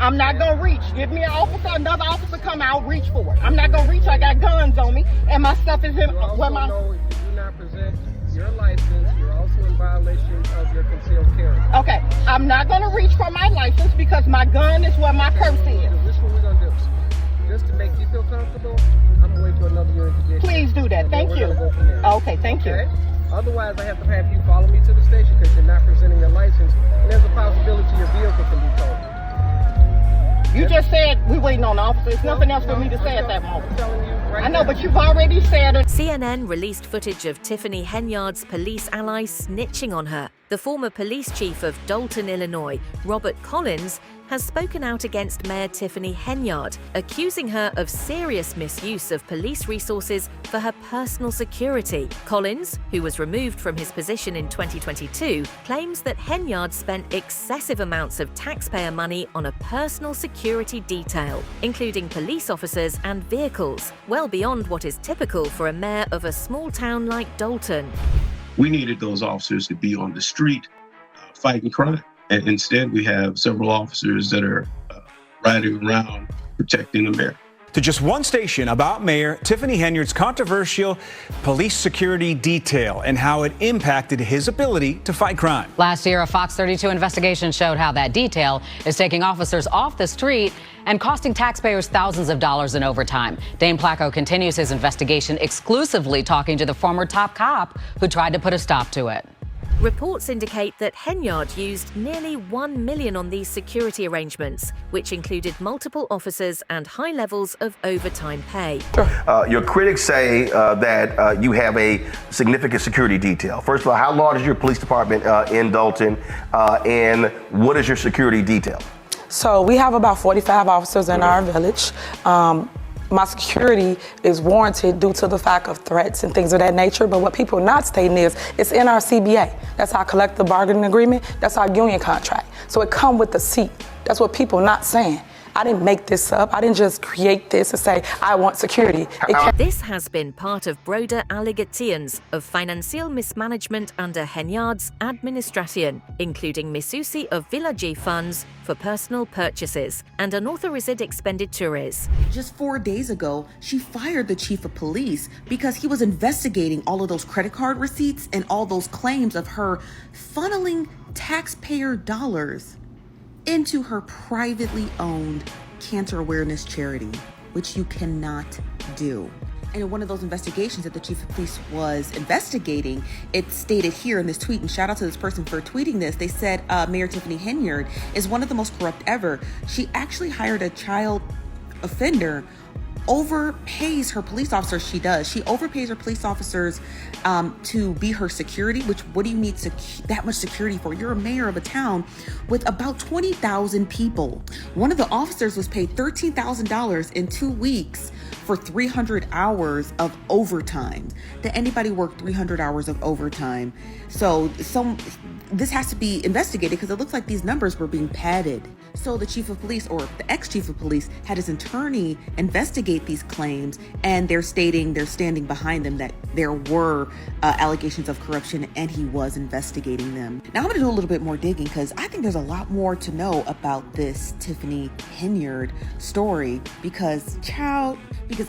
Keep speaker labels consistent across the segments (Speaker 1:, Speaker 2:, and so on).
Speaker 1: I'm not gonna reach. Give me an officer, another officer come out, reach for it. I'm not gonna reach. I got guns on me, and my stuff is in where my.
Speaker 2: Know if you do not present your license, you're also in violation of your concealed carry.
Speaker 1: Okay, I'm not gonna reach for my license because my gun is where my purse is.
Speaker 2: This is what we're gonna do. Just to make you feel comfortable, I'm gonna wait for another unit.
Speaker 1: Please do that. Thank you. Okay, thank you.
Speaker 2: Otherwise, I have to have you follow me to the station because you're not presenting your license, and there's a possibility your vehicle can be towed.
Speaker 1: You just said we waiting on the officer. There's nothing else for me to say at that moment.
Speaker 2: I'm telling you right
Speaker 1: I know,
Speaker 2: now.
Speaker 1: but you've already said it.
Speaker 3: CNN released footage of Tiffany Henyard's police ally snitching on her. The former police chief of Dolton, Illinois, Robert Collins, has spoken out against Mayor Tiffany Henyard, accusing her of serious misuse of police resources for her personal security. Collins, who was removed from his position in 2022, claims that Henyard spent excessive amounts of taxpayer money on a personal security detail, including police officers and vehicles, well beyond what is typical for a mayor of a small town like Dolton.
Speaker 4: We needed those officers to be on the street fighting crime. And instead, we have several officers that are riding around protecting the mayor.
Speaker 5: To just one station about Mayor Tiffany Henyard's controversial police security detail and how it impacted his ability to fight crime.
Speaker 6: Last year, a Fox 32 investigation showed how that detail is taking officers off the street and costing taxpayers thousands of dollars in overtime. Dane Placco continues his investigation, exclusively talking to the former top cop who tried to put a stop to it.
Speaker 3: Reports indicate that Henyard used nearly $1 million on these security arrangements, which included multiple officers and high levels of overtime pay.
Speaker 7: Your critics say that you have a significant security detail. First of all, how large is your police department in Dolton, and what is your security detail?
Speaker 8: So we have about 45 officers in our village. My security is warranted due to the fact of threats and things of that nature, but what people are not stating is it's in our CBA. That's our collective bargaining agreement. That's our union contract. So it comes with the seat. That's what people are not saying. I didn't make this up. I didn't just create this and say, I want security.
Speaker 3: This has been part of broader allegations of financial mismanagement under Henyard's administration, including misuse of village funds for personal purchases and unauthorized expenditures.
Speaker 9: Just 4 days ago, she fired the chief of police because he was investigating all of those credit card receipts and all those claims of her funneling taxpayer dollars into her privately owned cancer awareness charity, which you cannot do. And in one of those investigations that the chief of police was investigating, it stated here in this tweet, and shout out to this person for tweeting this, they said Mayor Tiffany Henyard is one of the most corrupt ever. She actually hired a child offender, overpays her police officers. She overpays her police officers to be her security, which what do you need that much security for? You're a mayor of a town with about 20,000 people. One of the officers was paid $13,000 in 2 weeks for 300 hours of overtime. Did anybody work 300 hours of overtime? So this has to be investigated because it looks like these numbers were being padded. So the chief of police, or the ex-chief of police, had his attorney investigate these claims, and they're standing behind them that there were allegations of corruption, and he was investigating them. Now I'm gonna do a little bit more digging because I think there's a lot more to know about this Tiffany Henyard story because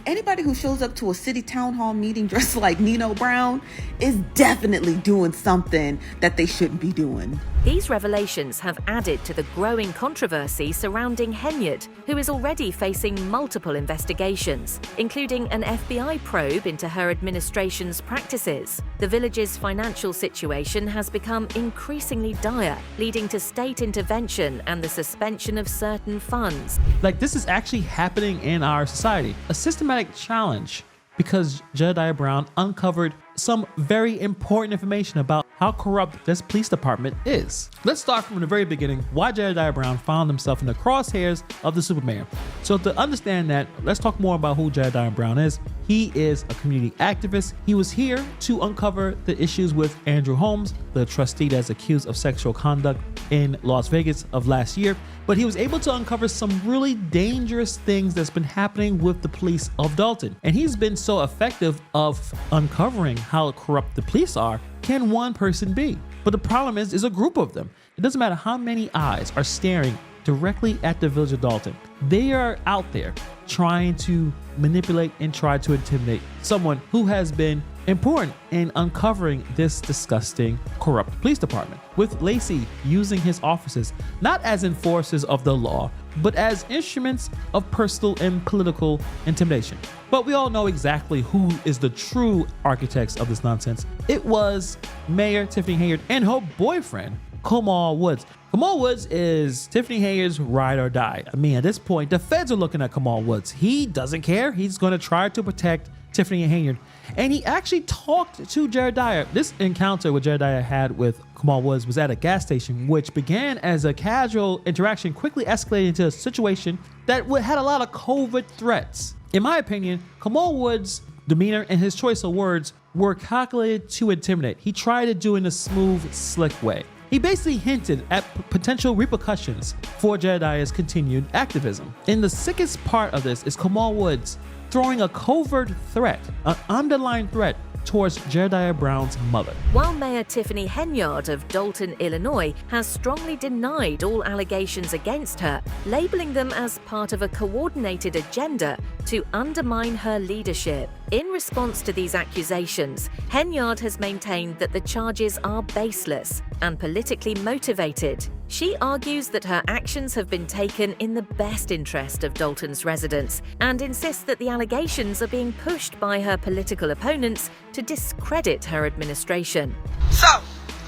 Speaker 9: anybody who shows up to a city town hall meeting dressed like Nino Brown is definitely doing something that they shouldn't be doing.
Speaker 3: These revelations have added to the growing controversy surrounding Henyard, who is already facing multiple investigations, including an FBI probe into her administration's practices. The village's financial situation has become increasingly dire, leading to state intervention and the suspension of certain funds.
Speaker 10: Like, this is actually happening in our society. A systematic challenge because Jedediah Brown uncovered some very important information about how corrupt this police department is. Let's start from the very beginning, why Jedediah Brown found himself in the crosshairs of the super mayor. So to understand that, let's talk more about who Jedediah Brown is. He is a community activist. He was here to uncover the issues with Andrew Holmes, the trustee that's accused of sexual conduct in Las Vegas of last year. But he was able to uncover some really dangerous things that's been happening with the police of Dolton. And he's been so effective of uncovering how corrupt the police are. Can one person be? But the problem is a group of them. It doesn't matter how many eyes are staring directly at the village of Dolton. They are out there trying to manipulate and try to intimidate someone who has been important in uncovering this disgusting, corrupt police department, with Lacey using his offices not as enforcers of the law, but as instruments of personal and political intimidation. But we all know exactly who is the true architects of this nonsense. It was Mayor Tiffany Henyard and her boyfriend, Kamal Woods. Kamal Woods is Tiffany Henyard's ride or die. I mean, at this point, the feds are looking at Kamal Woods. He doesn't care. He's going to try to protect Tiffany Henyard. And he actually talked to Jedediah. This encounter with Jedediah had with Kamal Woods was at a gas station, which began as a casual interaction, quickly escalated into a situation that had a lot of covert threats. In my opinion, Kamal Woods' demeanor and his choice of words were calculated to intimidate. He tried to do it in a smooth, slick way. He basically hinted at potential repercussions for Jedediah's continued activism. And the sickest part of this is Kamal Woods throwing a covert threat, an underlying threat towards Jedediah Brown's mother.
Speaker 3: While Mayor Tiffany Henyard of Dolton, Illinois, has strongly denied all allegations against her, labeling them as part of a coordinated agenda to undermine her leadership. In response to these accusations, Henyard has maintained that the charges are baseless and politically motivated. She argues that her actions have been taken in the best interest of Dolton's residents and insists that the allegations are being pushed by her political opponents to discredit her administration.
Speaker 11: So,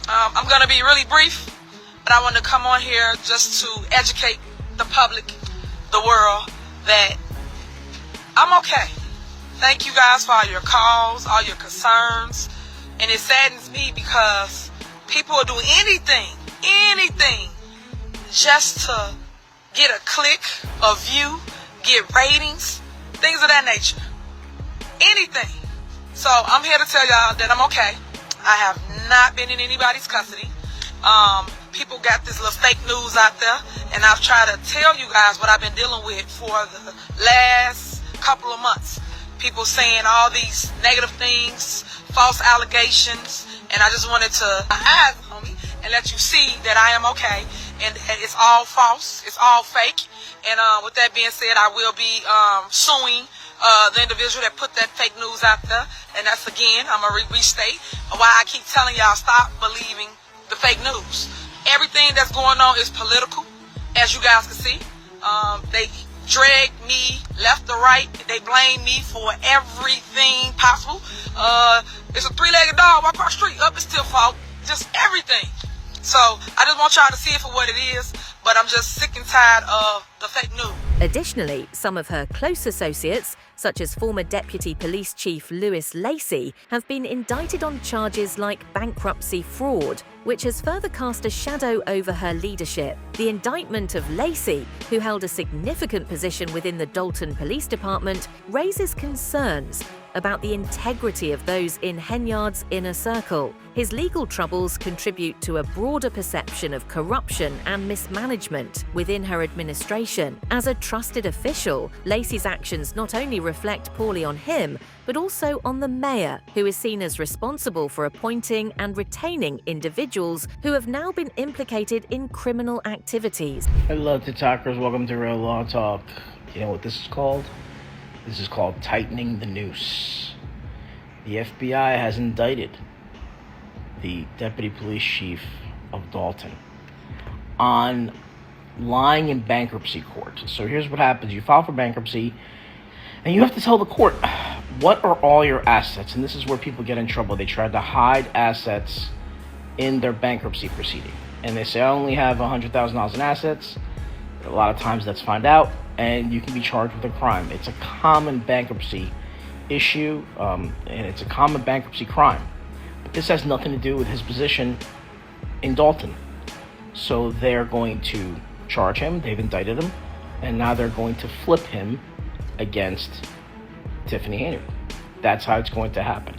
Speaker 11: I'm going to be really brief, but I want to come on here just to educate the public, the world, that I'm okay. Thank you guys for all your calls, all your concerns, and it saddens me because people are doing anything just to get a click, a view, get ratings, things of that nature. Anything. So I'm here to tell y'all that I'm okay. I have not been in anybody's custody. People got this little fake news out there, and I've tried to tell you guys what I've been dealing with for the last couple of months. People saying all these negative things, false allegations, and I just wanted to eyes on me and let you see that I am okay, and it's all false, it's all fake. And with that being said, I will be suing the individual that put that fake news out there. And that's, again, I'm going to restate why I keep telling y'all stop believing the fake news. Everything that's going on is political, as you guys can see. They drag me left or right. They blame me for everything possible. It's a three-legged dog walk across the street. Up, it's still fault. Just everything. So I just want y'all to see it for what it is, but I'm just sick and tired of the fake news.
Speaker 3: Additionally, some of her close associates, such as former Deputy Police Chief Louis Lacey, have been indicted on charges like bankruptcy fraud, which has further cast a shadow over her leadership. The indictment of Lacey, who held a significant position within the Dolton Police Department, raises concerns about the integrity of those in Henyard's inner circle. His legal troubles contribute to a broader perception of corruption and mismanagement within her administration. As a trusted official, Lacey's actions not only reflect poorly on him, but also on the mayor, who is seen as responsible for appointing and retaining individuals who have now been implicated in criminal activities.
Speaker 12: Hello, TikTokers. Welcome to Real Law Talk. You know what this is called? This is called tightening the noose. The FBI has indicted the Deputy Police Chief of Dolton on lying in bankruptcy court. So here's what happens. You file for bankruptcy, and you have to tell the court, what are all your assets? And this is where people get in trouble. They try to hide assets in their bankruptcy proceeding. And they say, I only have $100,000 in assets. A lot of times that's found out, and you can be charged with a crime. It's a common bankruptcy issue, and it's a common bankruptcy crime. But this has nothing to do with his position in Dolton. So they're going to charge him, they've indicted him, and now they're going to flip him against Tiffany Henyard. That's how it's going to happen.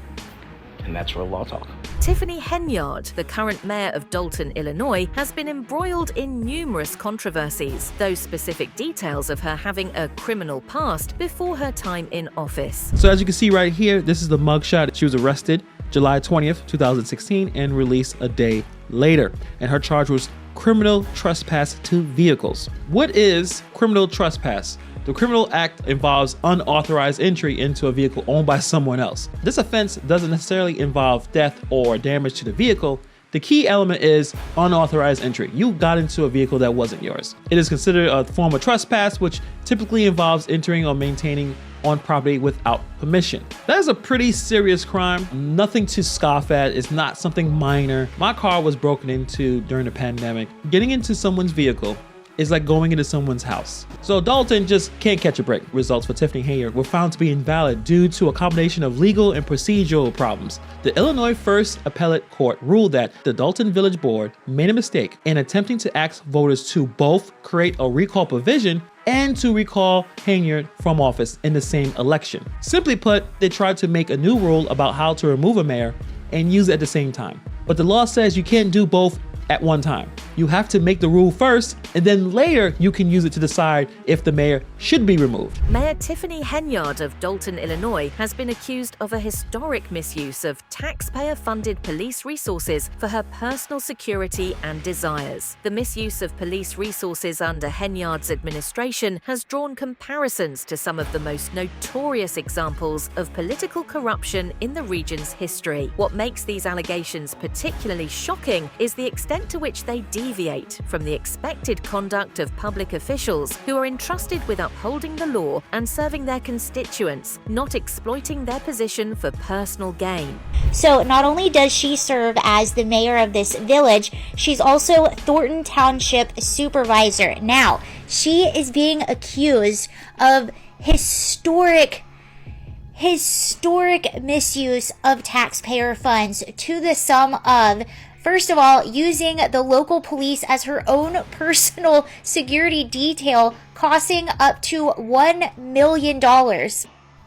Speaker 12: And that's Real Law Talk.
Speaker 3: Tiffany Henyard, the current mayor of Dolton, Illinois, has been embroiled in numerous controversies, though specific details of her having a criminal past before her time in office.
Speaker 10: So as you can see right here, this is the mugshot. She was arrested July 20th, 2016 and released a day later. And her charge was criminal trespass to vehicles. What is criminal trespass? The criminal act involves unauthorized entry into a vehicle owned by someone else. This offense doesn't necessarily involve death or damage to the vehicle. The key element is unauthorized entry. You got into a vehicle that wasn't yours. It is considered a form of trespass, which typically involves entering or maintaining on property without permission. That is a pretty serious crime. Nothing to scoff at. It's not something minor. My car was broken into during the pandemic. Getting into someone's vehicle is like going into someone's house. So Dolton just can't catch a break. Results for Tiffany Henyard were found to be invalid due to a combination of legal and procedural problems. The Illinois First Appellate Court ruled that the Dolton Village Board made a mistake in attempting to ask voters to both create a recall provision and to recall Henyard from office in the same election. Simply put, they tried to make a new rule about how to remove a mayor and use it at the same time. But the law says you can't do both at one time. You have to make the rule first, and then later you can use it to decide if the mayor should be removed.
Speaker 3: Mayor Tiffany Henyard of Dolton, Illinois, has been accused of a historic misuse of taxpayer-funded police resources for her personal security and desires. The misuse of police resources under Henyard's administration has drawn comparisons to some of the most notorious examples of political corruption in the region's history. What makes these allegations particularly shocking is the extent to which they deviate from the expected conduct of public officials who are entrusted with upholding the law and serving their constituents, not exploiting their position for personal gain.
Speaker 13: So not only does she serve as the mayor of this village, she's also Thornton Township supervisor. Now, she is being accused of historic misuse of taxpayer funds to the sum of, first of all, using the local police as her own personal security detail, costing up to $1 million.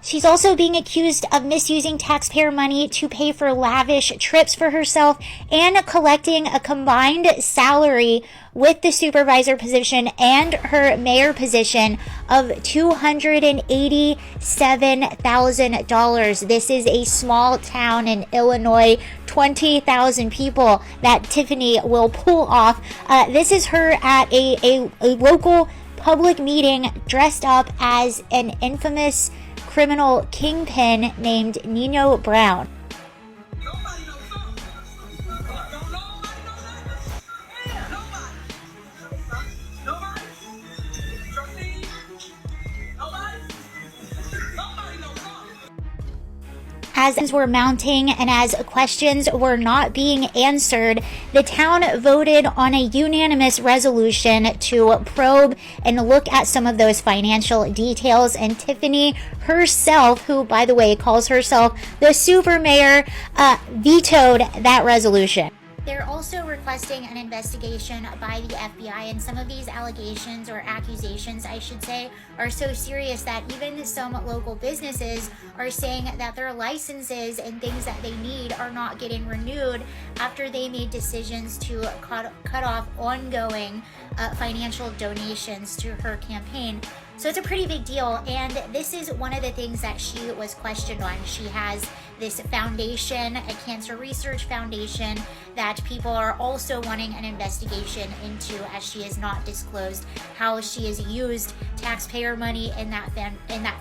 Speaker 13: She's also being accused of misusing taxpayer money to pay for lavish trips for herself and collecting a combined salary with the supervisor position and her mayor position of $287,000. This is a small town in Illinois, 20,000 people that Tiffany will pull off. This is her at a local public meeting dressed up as an infamous criminal kingpin named Nino Brown. As were mounting and as questions were not being answered, the town voted on a unanimous resolution to probe and look at some of those financial details. And Tiffany herself, who, by the way, calls herself the super mayor, vetoed that resolution. They're also requesting an investigation by the FBI, and some of these allegations, or accusations I should say, are so serious that even some local businesses are saying that their licenses and things that they need are not getting renewed after they made decisions to cut off ongoing financial donations to her campaign. So it's a pretty big deal, and this is one of the things that she was questioned on. She has this foundation, a cancer research foundation, that people are also wanting an investigation into, as she has not disclosed how she has used taxpayer money in that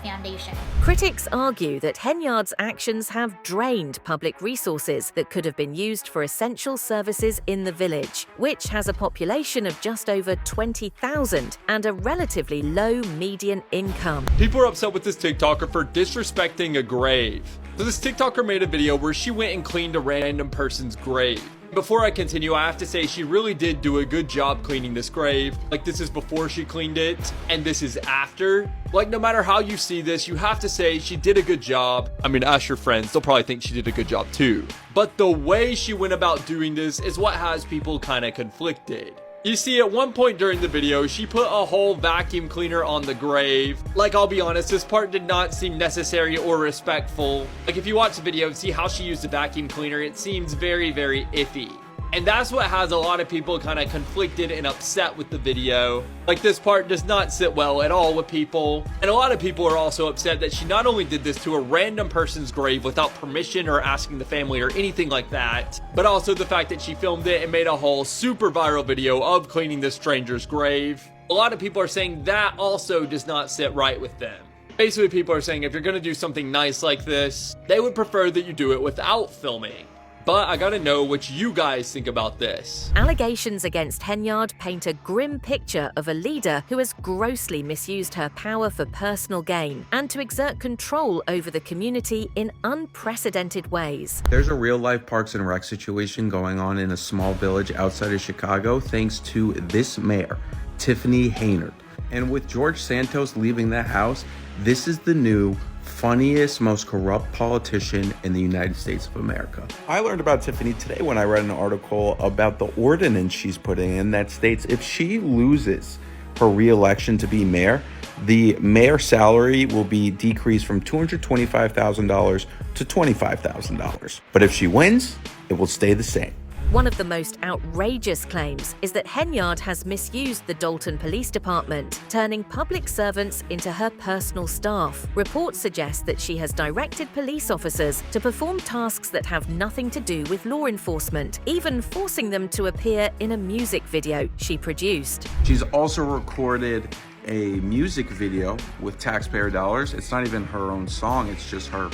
Speaker 13: foundation.
Speaker 3: Critics argue that Henyard's actions have drained public resources that could have been used for essential services in the village, which has a population of just over 20,000 and a relatively low median income.
Speaker 14: People are upset with this TikToker for disrespecting a grave. So this TikToker made a video where she went and cleaned a random person's grave. Before I continue, I have to say she really did do a good job cleaning this grave. Like, this is before she cleaned it, and this is after. Like, no matter how you see this, you have to say she did a good job. I mean, ask your friends, they'll probably think she did a good job too. But the way she went about doing this is what has people kind of conflicted. You see, at one point during the video, she put a whole vacuum cleaner on the grave. Like, I'll be honest, this part did not seem necessary or respectful. Like, if you watch the video and see how she used the vacuum cleaner, it seems very, very iffy. And that's what has a lot of people kind of conflicted and upset with the video. Like, this part does not sit well at all with people. And a lot of people are also upset that she not only did this to a random person's grave without permission or asking the family or anything like that, but also the fact that she filmed it and made a whole super viral video of cleaning this stranger's grave. A lot of people are saying that also does not sit right with them. Basically, people are saying if you're gonna do something nice like this, they would prefer that you do it without filming. But I gotta know what you guys think about this.
Speaker 3: Allegations against Henyard paint a grim picture of a leader who has grossly misused her power for personal gain and to exert control over the community in unprecedented ways.
Speaker 15: There's a real-life Parks and Rec situation going on in a small village outside of Chicago thanks to this mayor, Tiffany Henyard. And with George Santos leaving the house, this is the new funniest, most corrupt politician in the United States of America. I learned about Tiffany today when I read an article about the ordinance she's putting in that states if she loses her re-election to be mayor, the mayor's salary will be decreased from $225,000 to $25,000. But if she wins, it will stay the same.
Speaker 3: One of the most outrageous claims is that Henyard has misused the Dolton Police Department, turning public servants into her personal staff. Reports suggest that she has directed police officers to perform tasks that have nothing to do with law enforcement, even forcing them to appear in a music video she produced.
Speaker 15: She's also recorded a music video with taxpayer dollars. It's not even her own song, it's just her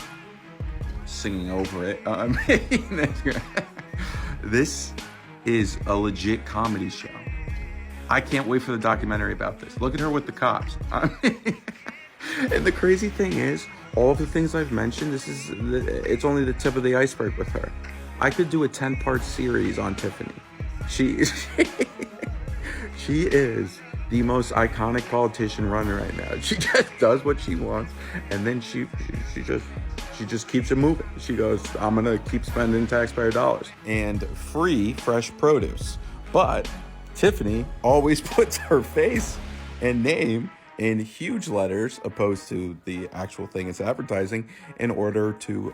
Speaker 15: singing over it. This is a legit comedy show. I can't wait for the documentary about this. Look at her with the cops. And the crazy thing is, all of the things I've mentioned, it's only the tip of the iceberg with her. I could do a 10-part series on Tiffany. She is the most iconic politician running right now. She just does what she wants, and then she just keeps it moving. She goes, I'm gonna keep spending taxpayer dollars and free fresh produce. But Tiffany always puts her face and name in huge letters opposed to the actual thing it's advertising in order to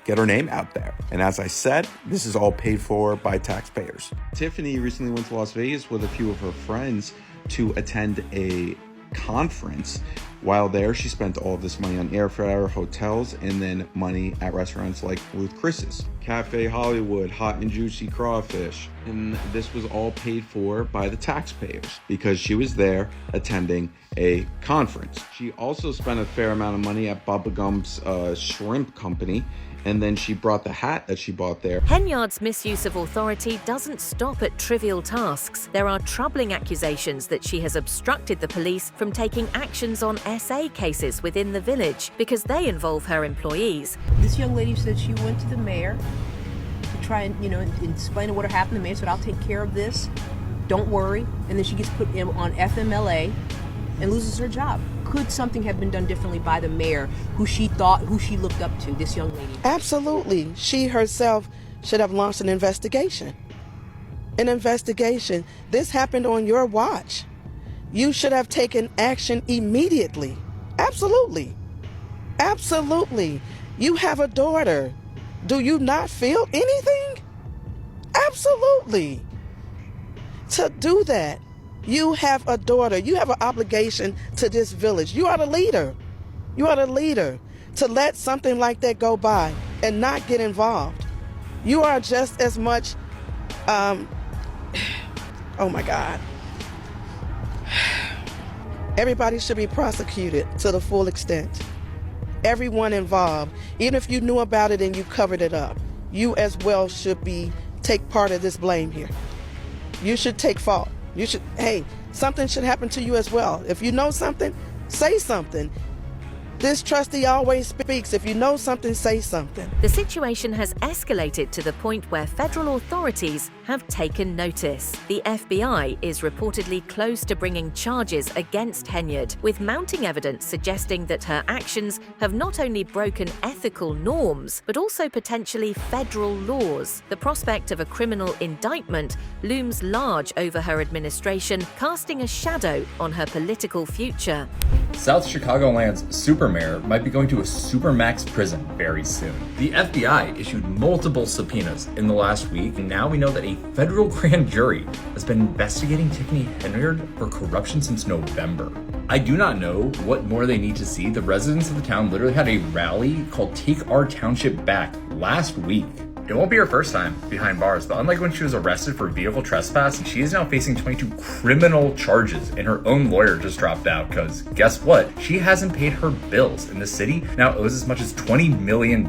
Speaker 15: get her name out there. And as I said, this is all paid for by taxpayers. Tiffany recently went to Las Vegas with a few of her friends to attend a conference. While there, she spent all of this money on airfare, hotels, and then money at restaurants like Ruth Chris's, Cafe Hollywood, Hot and Juicy Crawfish. And this was all paid for by the taxpayers because she was there attending a conference. She also spent a fair amount of money at Bubba Gump's shrimp company, and then she brought the hat that she bought there.
Speaker 3: Henyard's misuse of authority doesn't stop at trivial tasks. There are troubling accusations that she has obstructed the police from taking actions on SA cases within the village because they involve her employees.
Speaker 16: This young lady said she went to the mayor to try and, explain what had happened. The mayor said, I'll take care of this. Don't worry. And then she gets put on FMLA and loses her job. Could something have been done differently by the mayor, who she looked up to, this young lady?
Speaker 17: Absolutely. She herself should have launched an investigation. An investigation. This happened on your watch. You should have taken action immediately. Absolutely. Absolutely. You have a daughter. Do you not feel anything? Absolutely. To do that, you have a daughter. You have an obligation to this village. You are the leader. You are the leader. To let something like that go by and not get involved. You are just as much, oh my God. Everybody should be prosecuted to the full extent. Everyone involved, even if you knew about it and you covered it up, you as well should take part of this blame here. You should take fault. Hey, something should happen to you as well. If you know something, say something. This trustee always speaks. If you know something, say something.
Speaker 3: The situation has escalated to the point where federal authorities have taken notice. The FBI is reportedly close to bringing charges against Henyard, with mounting evidence suggesting that her actions have not only broken ethical norms, but also potentially federal laws. The prospect of a criminal indictment looms large over her administration, casting a shadow on her political future.
Speaker 18: South Chicagoland's super supermayor might be going to a supermax prison very soon. The FBI issued multiple subpoenas in the last week, and now we know that a federal grand jury has been investigating Tiffany Henyard for corruption since November. I do not know what more they need to see. The residents of the town literally had a rally called Take Our Township Back last week. It won't be her first time behind bars, but unlike when she was arrested for vehicle trespass, she is now facing 22 criminal charges, and her own lawyer just dropped out because guess what? She hasn't paid her bills, and the city now owes as much as $20 million.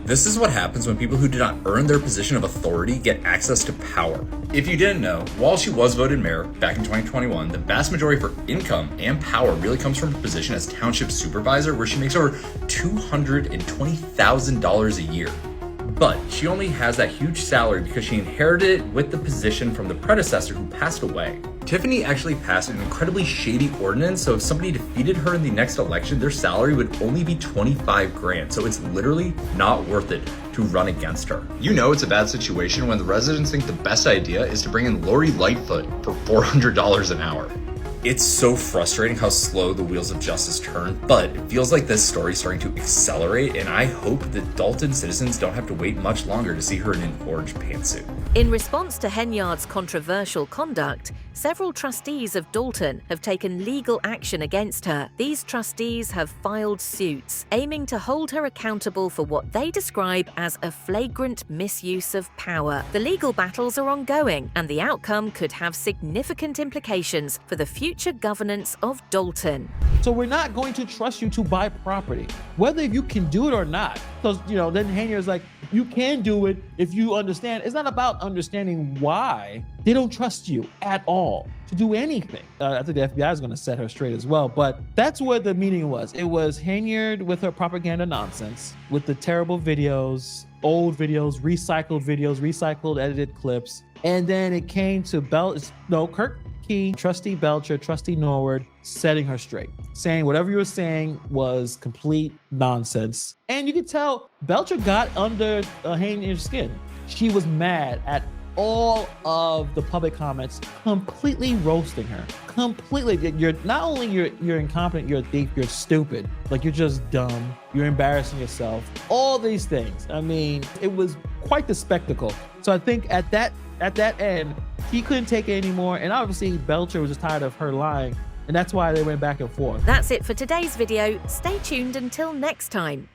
Speaker 18: This is what happens when people who did not earn their position of authority get access to power. If you didn't know, while she was voted mayor back in 2021, the vast majority of her income and power really comes from her position as township supervisor, where she makes over $220,000 a year. But she only has that huge salary because she inherited it with the position from the predecessor who passed away. Tiffany actually passed an incredibly shady ordinance, so if somebody defeated her in the next election, their salary would only be $25,000, so it's literally not worth it to run against her. You know it's a bad situation when the residents think the best idea is to bring in Lori Lightfoot for $400 an hour. It's so frustrating how slow the wheels of justice turn, but it feels like this story is starting to accelerate, and I hope that Dolton citizens don't have to wait much longer to see her in an orange pantsuit.
Speaker 3: In response to Henyard's controversial conduct, several trustees of Dolton have taken legal action against her. These trustees have filed suits, aiming to hold her accountable for what they describe as a flagrant misuse of power. The legal battles are ongoing, and the outcome could have significant implications for the future governance of Dolton.
Speaker 10: So we're not going to trust you to buy property, whether you can do it or not. Because, then Henyard's like, you can do it if you understand. It's not about understanding why. They don't trust you at all to do anything. I think the FBI is going to set her straight as well, but that's where the meeting was. It was Henyard with her propaganda nonsense, with the terrible videos, old videos, recycled edited clips. And then it came to Kirk Key, Trustee Belcher, Trustee Norwood setting her straight, saying whatever you were saying was complete nonsense. And you could tell Belcher got under Henyard's skin. She was mad at all of the public comments, completely roasting her. Completely. You're not only you're incompetent, you're a thief, you're stupid. Like, you're just dumb. You're embarrassing yourself. All these things. I mean, it was quite the spectacle. So I think at that end, he couldn't take it anymore, and obviously Belcher was just tired of her lying, and that's why they went back and forth.
Speaker 3: That's it for today's video. Stay tuned until next time.